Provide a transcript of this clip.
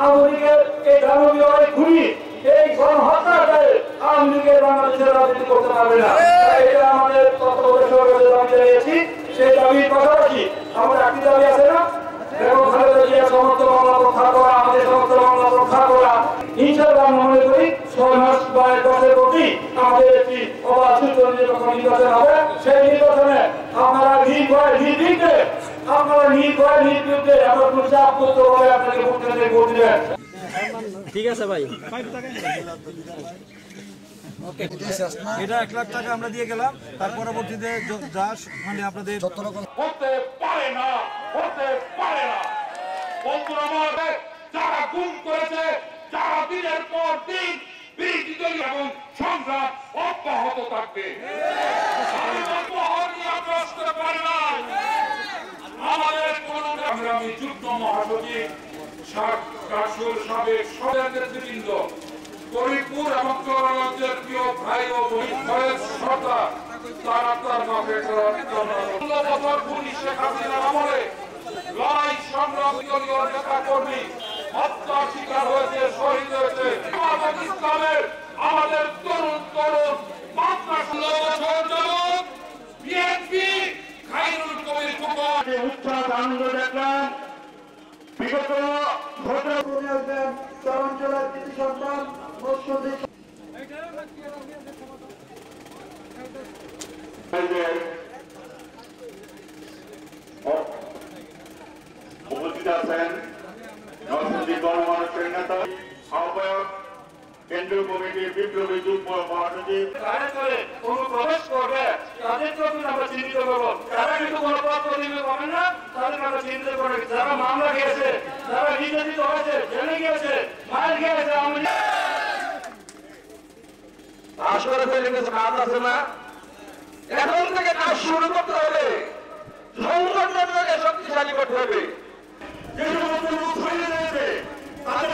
আওয়ামী লীগের এই দানবীয় খুনি এই গণহত্যাকে আওয়ামী লীগের বাংলাদেশের রাজনীতি করতে পারবে না। এটা আমাদের তত্ত্বাবধায়ক সরকারের দাবি জানিয়েছি। সেই দাবির পাশাপাশি আমাদের একটি দাবি আছে না, বেগম খালেদা জিয়ার সমস্ত মামলা রক্ষা করা, আমাদের সমস্ত মামলা রক্ষা করা। ইনশাআল্লাহ মনে করি 6 মাস বা 1 বছরের প্রতি আমাদের একটি অবাধ নিরপেক্ষ নির্বাচন হবে। সেই নির্বাচনে আপনারা নির্বিঘ্নে আপনারা নির্বিঘ্নে আমরা কোনো চাপ করতে হবে আপনাকে ভোট দিবেন। ঠিক আছে ভাই, এটা 1 লাখ টাকা আমরা দিয়ে গেলাম। তার পরবর্তীতে যা মানে আপনাদের হতে পারে না, হতে পারে না। বন্ধুরা আমার, যারা গুম করেছে, যারা দিনের পর দিন বিরোধী দল এবং সংগ্রাম অব্যাহত থাকবে। আমাদের কোন সংগ্রামী যুগ্ম মহাসচিব সাবেক নেতৃবৃন্দ, ফরিদপুর এবং চৌরাঞ্চলের প্রিয় ভাই ও বোন সরকার, তারা তার মাফে বছর পুলিশ শেখ হাসিনার আমলে লড়াই সংগ্রাম দলীয় নেতা কর্মী হত্যার শিকার হয়েছে, শহীদ হয়েছে। ইসলামের আমাদের তরুণ মাত্রা 16 বছর যাবৎ বিএনপি খায়রুল কবির খোকন উচ্ছ্বাস আনন্দ দেখলাম। বিগত চরাঞ্চলের কৃষি সন্তান উপস্থিত আছেন নরসিংদী গণমানুষের নেতা, আহ্বায়ক, কেন্দ্রীয় কমিটির বিপ্লবী যুগ্ম মহাসচিব। কোন প্রবেশ করবে তাদেরকে আমরা চিহ্নিত করবো। তারা কিন্তু কোনো পত্র দিবে পাবেন না, তাদেরকে আমরা চিহ্নিত করে যারা মামলা গিয়েছে, যারা নির্যাতিত হয়েছে, জেলে গিয়েছে, মায়ের গিয়েছে, আসলে কাজ আছে না। এখন থেকে কাজ শুরু করতে হবে, সংগঠনটাকে শক্তিশালী করতে হবে। যে সমস্ত লোক হয়ে রয়েছে তাদের